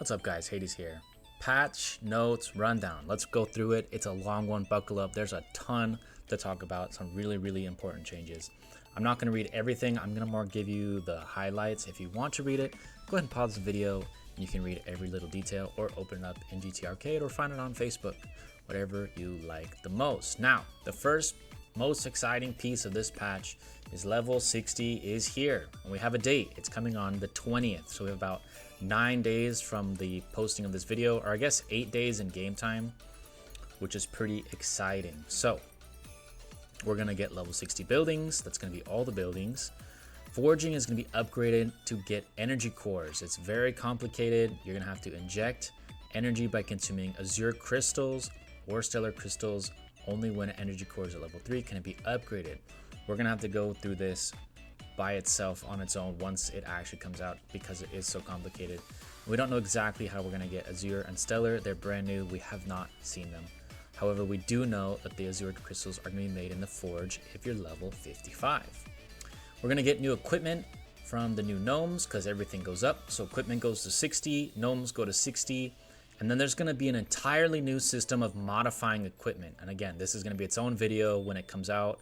What's up guys, Hades here. Patch notes rundown. Let's go through it. It's a long one, buckle up. There's a ton to talk about, some really important changes. I'm not going to read everything. I'm going to more give you the highlights. If you want to read it, go ahead and pause the video and you can read every little detail or open it up in GT Arcade or find it on Facebook, whatever you like the most. Now, the first most exciting piece of this patch is level 60 is here, and we have a date. It's coming on the 20th, so we have about 9 days from the posting of this video, or I guess 8 days in game time, which is pretty exciting. So we're gonna get level 60 buildings. That's gonna be all the buildings. Forging is gonna be upgraded to get energy cores. It's very complicated. You're gonna have to inject energy by consuming azure crystals or stellar crystals. Only when energy cores at level 3 can it be upgraded. We're gonna have to go through this by itself on its own once it actually comes out because it is so complicated. We don't know exactly how we're gonna get azure and stellar. They're brand new. We have not seen them. However, we do know that the azure crystals are gonna be made in the forge if you're level 55. We're gonna get new equipment from the new gnomes because everything goes up. So equipment goes to 60, gnomes go to 60. And then there's going to be an entirely new system of modifying equipment. And again, this is going to be its own video when it comes out.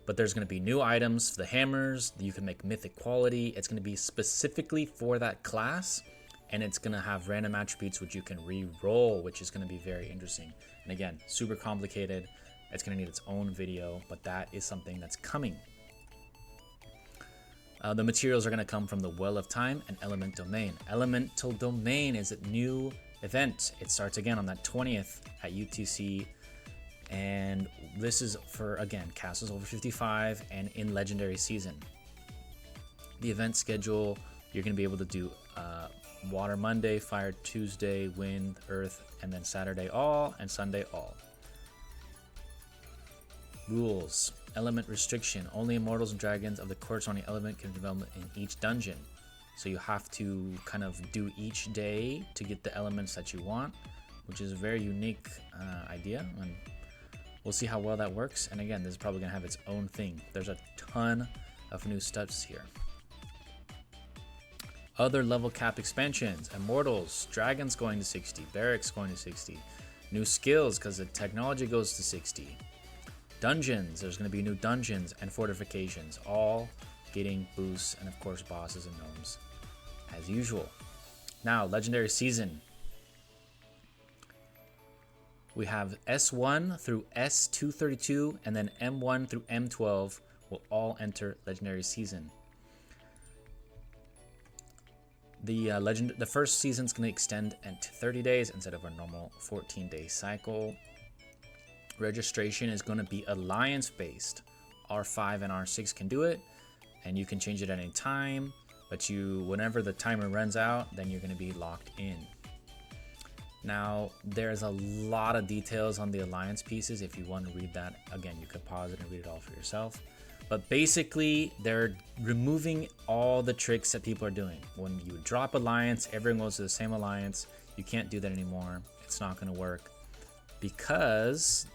But there's going to be new items for the hammers. You can make mythic quality. It's going to be specifically for that class. And it's going to have random attributes which you can re-roll, which is going to be very interesting. And again, super complicated. It's going to need its own video. But that is something that's coming. The materials are going to come from the Well of Time and Element Domain. Elemental Domain is a new event. It starts again on that 20th at UTC, and this is for, again, castles over 55 and in legendary season. The event schedule, you're going to be able to do Water Monday, Fire Tuesday, Wind, Earth, and then Saturday all and Sunday all. Rules: element restriction. Only immortals and dragons of the corresponding element can develop in each dungeon. So you have to kind of do each day to get the elements that you want, which is a very unique idea, and we'll see how well that works. And again, this is probably gonna have its own thing. There's a ton of new stuffs here. Other level cap expansions: immortals, dragons going to 60, barracks going to 60, new skills because the technology goes to 60. Dungeons, there's gonna be new dungeons and fortifications, all getting boosts, and of course bosses and gnomes as usual. Now, legendary season. We have S1 through S232, and then M1 through M12 will all enter legendary season. The first season is going to extend to 30 days instead of a normal 14-day cycle. Registration is going to be alliance based. R5 and R6 can do it, and you can change it at any time, but whenever the timer runs out, then you're going to be locked in. Now, there's a lot of details on the alliance pieces. If you want to read that, again, you could pause it and read it all for yourself. But basically, they're removing all the tricks that people are doing. When you drop alliance, everyone goes to the same alliance. You can't do that anymore. It's not going to work because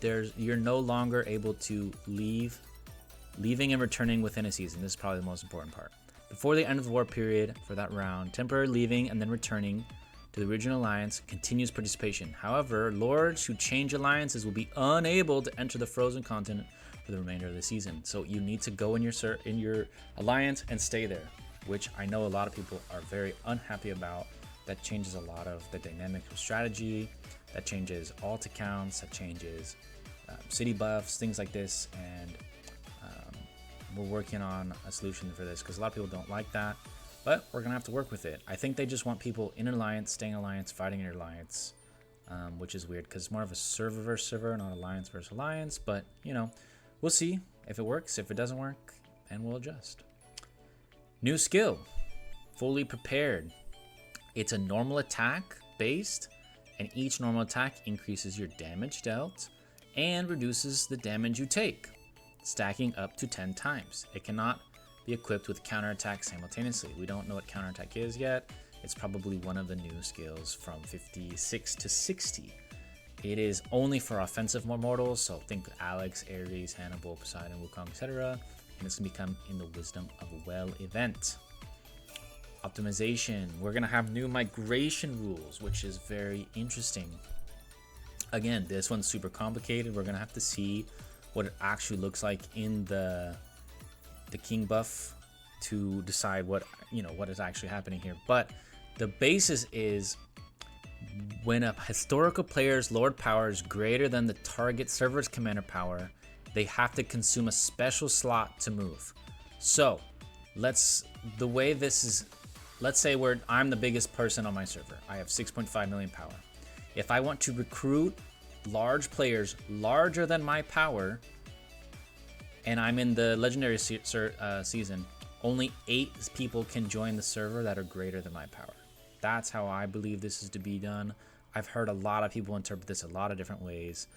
you're no longer able to leaving and returning within a season. This is probably the most important part. Before the end of the war period for that round, temporary leaving and then returning to the original alliance continues participation. However, lords who change alliances will be unable to enter the frozen continent for the remainder of the season. So you need to go in your alliance and stay there, which I know a lot of people are very unhappy about. That changes a lot of the dynamic of strategy. That changes alt accounts. That changes city buffs, things like this, and we're working on a solution for this because a lot of people don't like that, but we're gonna have to work with it. I think they just want people in an alliance, staying in alliance, fighting in your alliance, which is weird because it's more of a server versus server, not alliance versus alliance. But you know, we'll see if it works. If it doesn't work, and we'll adjust. New skill: fully prepared. It's a normal attack based, and each normal attack increases your damage dealt and reduces the damage you take, stacking up to 10 times. It cannot be equipped with counterattack simultaneously. We don't know what counterattack is yet. It's probably one of the new skills from 56 to 60. It is only for offensive mortals, so think Alex, Ares, Hannibal, Poseidon, Wukong, etc. And it's gonna become in the Wisdom of Well event. optimization. We're gonna have new migration rules, which is very interesting. Again, this one's super complicated. We're gonna have to see what it actually looks like in the king buff to decide what is actually happening here. But the basis is when a historical player's lord power is greater than the target server's commander power, they have to consume a special slot to move. So let's say I'm the biggest person on my server. I have 6.5 million power. If I want to recruit large players larger than my power, and I'm in the legendary season, only 8 people can join the server that are greater than my power. That's how I believe this is to be done. I've heard a lot of people interpret this a lot of different ways.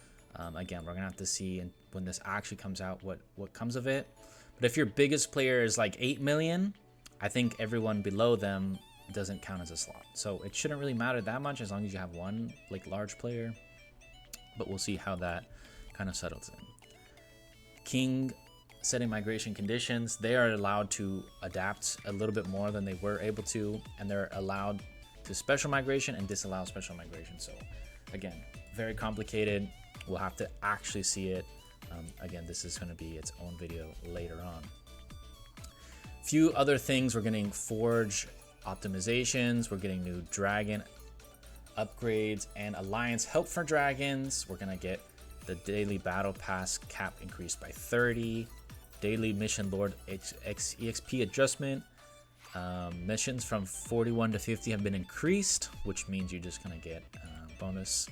Again, we're gonna have to see when this actually comes out what comes of it. But if your biggest player is like 8 million, I think everyone below them doesn't count as a slot. So it shouldn't really matter that much as long as you have one like large player. But we'll see how that kind of settles in. King setting migration conditions, they are allowed to adapt a little bit more than they were able to, and they're allowed to special migration and disallow special migration. So again, very complicated. We'll have to actually see it. Again, this is going to be its own video later on. Few other things, we're getting forge optimizations, we're getting new dragon upgrades and alliance help for dragons. We're going to get the daily battle pass cap increased by 30, daily mission lord exp adjustment. Missions from 41 to 50 have been increased, which means you're just going to get bonus.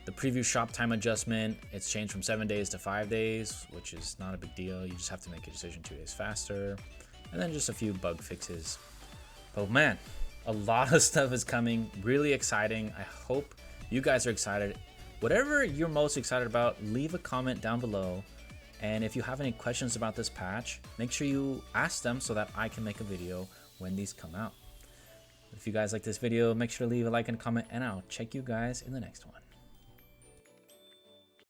The preview shop time adjustment, it's changed from 7 days to 5 days, which is not a big deal. You just have to make a decision 2 days faster. And then just a few bug fixes. But man, a lot of stuff is coming. Really exciting. I hope you guys are excited. Whatever you're most excited about, leave a comment down below. And if you have any questions about this patch, make sure you ask them so that I can make a video when these come out. If you guys like this video, make sure to leave a like and comment, and I'll check you guys in the next one.